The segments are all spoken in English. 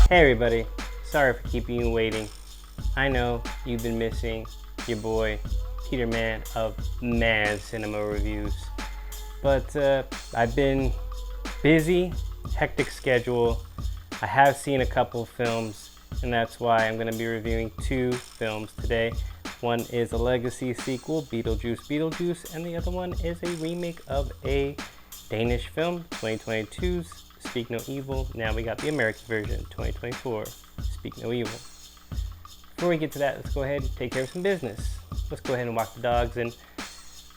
Hey everybody, sorry for keeping you waiting. I know you've been missing your boy Peter Man of Mad Cinema Reviews, but I've been busy, hectic schedule. I have seen a couple of films, and that's why I'm going to be reviewing two films today. One is a legacy sequel, Beetlejuice, and the other one is a remake of a Danish film, 2022's Speak No Evil. Now we got the American version, 2024, Speak No Evil. Before we get to that, let's go ahead and take care of some business. Let's go ahead and walk the dogs, and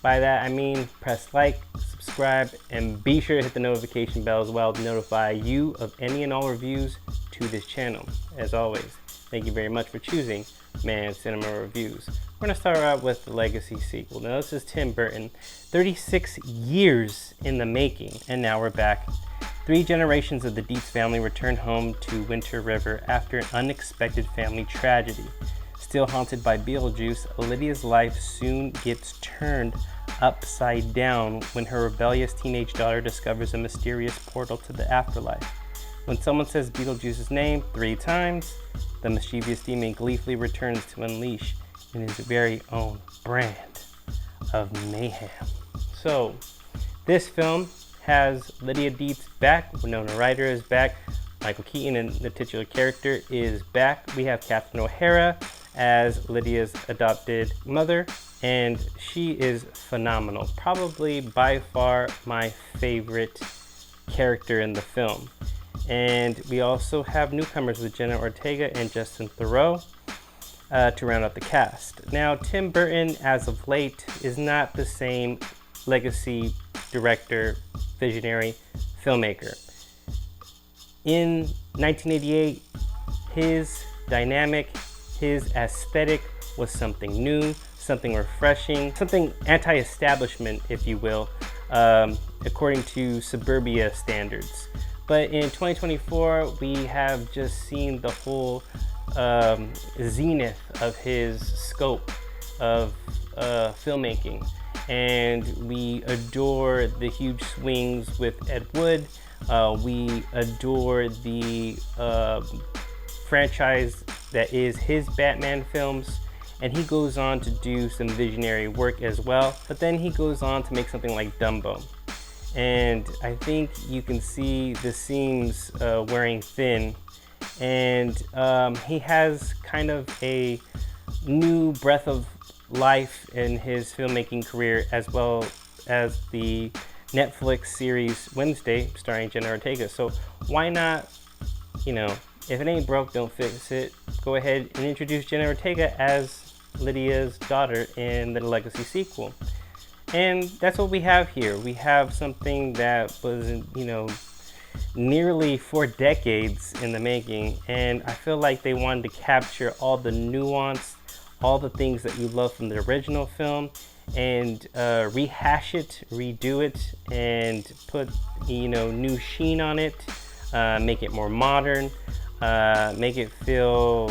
by that I mean press like, subscribe, and be sure to hit the notification bell as well to notify you of any and all reviews to this channel. As always, thank you very much for choosing Mad Cinema Reviews. We're going to start out with the legacy sequel. Now this is Tim Burton, 36 years in the making, and now we're back. 3 generations of the Dietz family return home to Winter River after an unexpected family tragedy. Still haunted by Beetlejuice, Lydia's life soon gets turned upside down when her rebellious teenage daughter discovers a mysterious portal to the afterlife. When someone says Beetlejuice's name 3 times, the mischievous demon gleefully returns to unleash in his very own brand of mayhem. So, this film has Lydia Dietz back, Winona Ryder is back, Michael Keaton and the titular character is back. We have Catherine O'Hara as Lydia's adopted mother, and she is phenomenal. Probably by far my favorite character in the film. And we also have newcomers with Jenna Ortega and Justin Theroux to round out the cast. Now, Tim Burton, as of late, is not the same legacy director, visionary filmmaker. In 1988, his dynamic, his aesthetic was something new, something refreshing, something anti-establishment, if you will, according to suburbia standards. But in 2024, we have just seen the whole zenith of his scope of filmmaking. And we adore the huge swings with Ed Wood. We adore the franchise that is his Batman films. And he goes on to do some visionary work as well. But then he goes on to make something like Dumbo. And I think you can see the seams wearing thin. And he has kind of a new breath of life in his filmmaking career, as well as the Netflix series Wednesday starring Jenna Ortega. So why not, if it ain't broke, don't fix it. Go ahead and introduce Jenna Ortega as Lydia's daughter in the legacy sequel. And that's what we have here. We have something that was, nearly 4 decades in the making, and I feel like they wanted to capture all the nuance, all the things that you love from the original film, and rehash it, redo it, and put new sheen on it, make it more modern, make it feel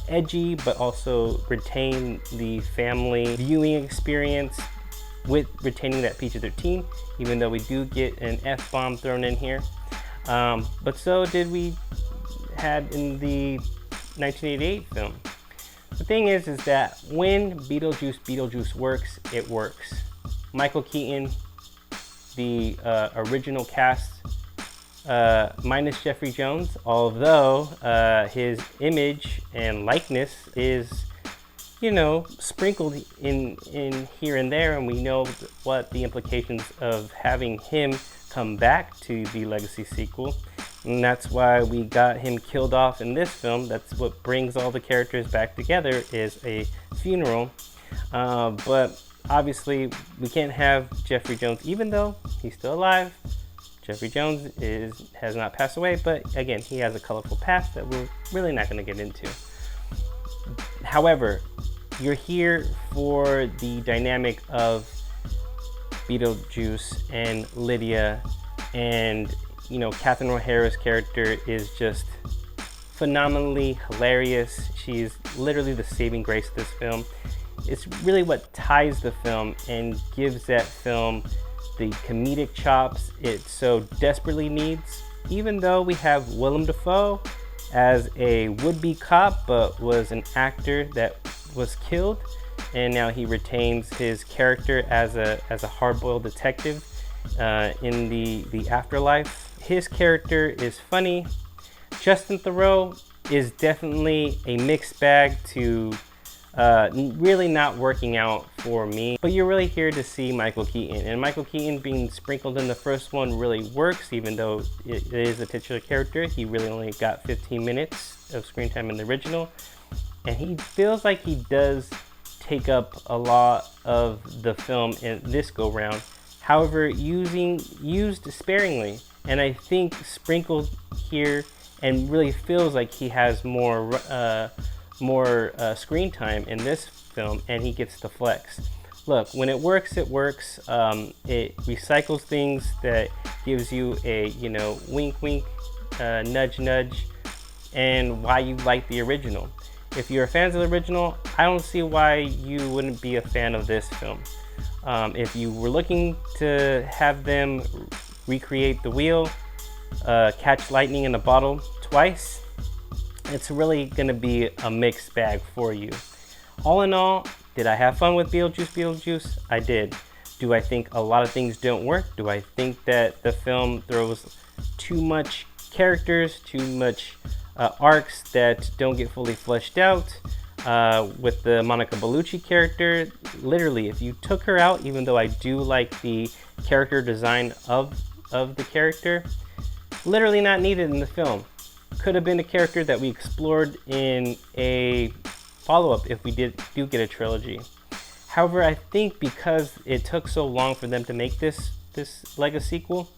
edgy, but also retain the family viewing experience with retaining that PG-13, even though we do get an F-bomb thrown in here. But so did we had in the 1988 film. The thing is that when Beetlejuice works, it works. Michael Keaton, the original cast, minus Jeffrey Jones, although his image and likeness is, sprinkled in here and there, and we know what the implications of having him come back to the legacy sequel. And that's why we got him killed off in this film. That's what brings all the characters back together, is a funeral. But obviously we can't have Jeffrey Jones, even though he's still alive. Jeffrey Jones has not passed away, but again, he has a colorful past that we're really not going to get into. However, you're here for the dynamic of Beetlejuice and Lydia, and Catherine O'Hara's character is just phenomenally hilarious. She's literally the saving grace of this film. It's really what ties the film and gives that film the comedic chops it so desperately needs. Even though we have Willem Dafoe as a would-be cop, but was an actor that was killed, and now he retains his character as a hard-boiled detective in the afterlife. His character is funny. Justin Theroux is definitely a mixed bag to really not working out for me, but you're really here to see Michael Keaton, and Michael Keaton being sprinkled in the first one really works, even though it is a titular character. He really only got 15 minutes of screen time in the original, and he feels like he does take up a lot of the film in this go round. However, used sparingly, and I think sprinkled here and really feels like he has more screen time in this film, and he gets to flex. Look, when it works, it works. It recycles things, that gives you a wink wink, nudge nudge, and why you like the original. If you're a fan of the original, I don't see why you wouldn't be a fan of this film. If you were looking to have them recreate the wheel, catch lightning in a bottle twice, it's really gonna be a mixed bag for you. All in all, did I have fun with Beetlejuice? I did. Do I think a lot of things don't work? Do I think that the film throws too much characters, too much arcs that don't get fully fleshed out? With the Monica Bellucci character, literally, if you took her out, even though I do like the character design of the character, literally not needed in the film. Could have been a character that we explored in a follow-up if we do get a trilogy. However, I think because it took so long for them to make this Lego sequel,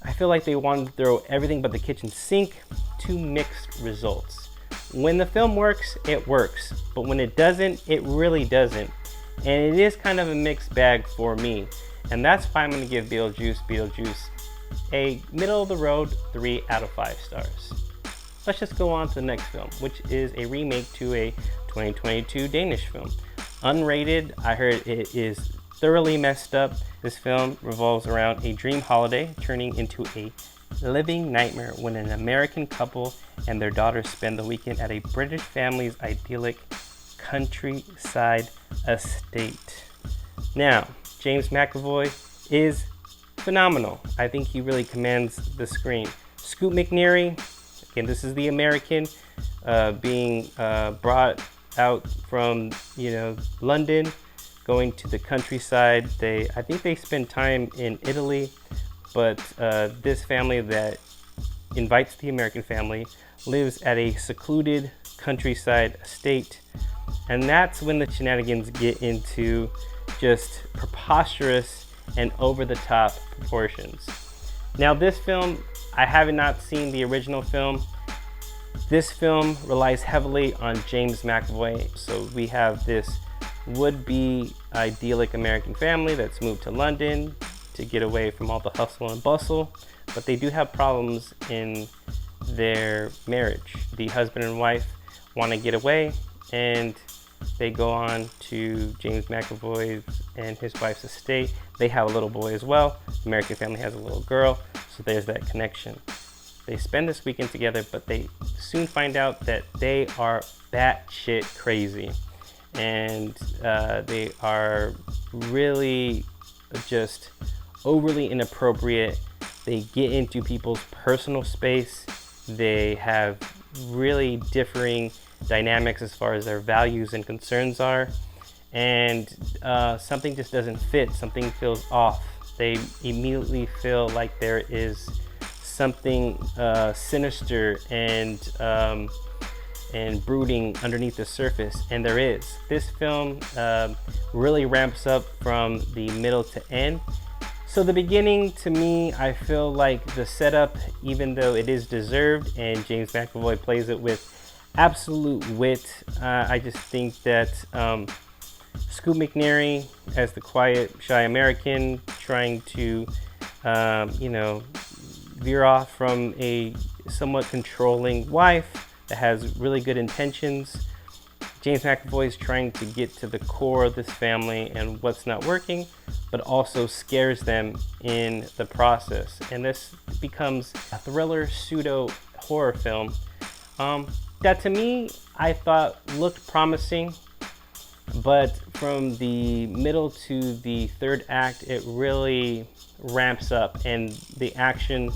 I feel like they wanted to throw everything but the kitchen sink to mixed results. When the film works, it works, but when it doesn't, it really doesn't. And it is kind of a mixed bag for me. And that's why I'm going to give Beetlejuice a middle of the road 3 out of 5 stars. Let's just go on to the next film, which is a remake to a 2022 Danish film. Unrated, I heard it is thoroughly messed up. This film revolves around a dream holiday turning into a living nightmare when an American couple and their daughter spend the weekend at a British family's idyllic countryside estate. Now, James McAvoy is phenomenal. I think he really commands the screen. Scoot McNairy, again, this is the American being brought out from London, going to the countryside. I think they spend time in Italy, but this family that invites the American family lives at a secluded countryside estate, and that's when the shenanigans get into just preposterous and over-the-top proportions. Now, this film, I have not seen the original film. This film relies heavily on James McAvoy. So we have this would-be idyllic American family that's moved to London to get away from all the hustle and bustle, but they do have problems in their marriage. The husband and wife want to get away, and they go on to James McAvoy's and his wife's estate. They have a little boy as well. The American family has a little girl, so there's that connection. They spend this weekend together, but they soon find out that they are batshit crazy, and they are really just overly inappropriate. They get into people's personal space. They have really differing dynamics as far as their values and concerns are, and something just doesn't fit. Something feels off. They immediately feel like there is something sinister and brooding underneath the surface, and there is. This film really ramps up from the middle to end. So the beginning, to me, I feel like the setup, even though it is deserved and James McAvoy plays it with absolute wit, I just think that Scoot McNairy as the quiet, shy American trying to veer off from a somewhat controlling wife that has really good intentions. James McAvoy is trying to get to the core of this family and what's not working, but also scares them in the process. And this becomes a thriller pseudo horror film that to me I thought looked promising, but from the middle to the third act it really ramps up, and the action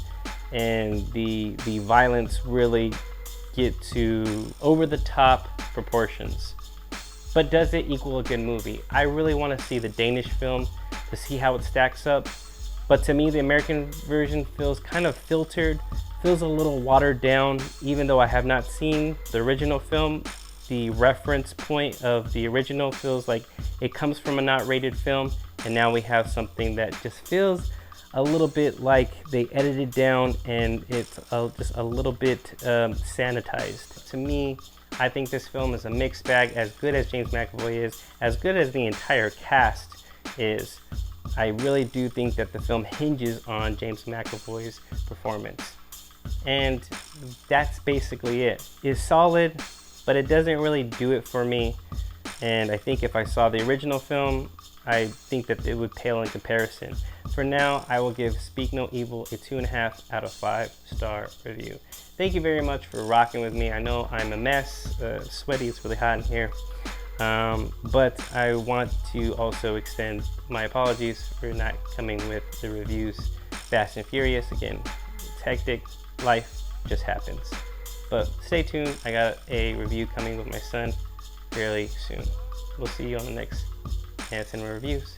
and the violence really get to over the top proportions. But does it equal a good movie? I really want to see the Danish film to see how it stacks up, but to me the American version feels kind of filtered, feels a little watered down. Even though I have not seen the original film, the reference point of the original feels like it comes from a not rated film, and now we have something that just feels a little bit like they edited down, and it's just a little bit sanitized. To me, I think this film is a mixed bag. As good as James McAvoy is, as good as the entire cast is, I really do think that the film hinges on James McAvoy's performance. And that's basically it. It's solid, but it doesn't really do it for me. And I think if I saw the original film, I think that it would pale in comparison. For now, I will give Speak No Evil a 2.5 out of 5-star review. Thank you very much for rocking with me. I know I'm a mess, sweaty, it's really hot in here. But I want to also extend my apologies for not coming with the reviews fast and furious. Again, it's hectic, life just happens. But stay tuned, I got a review coming with my son fairly soon. We'll see you on the next Cinema Reviews.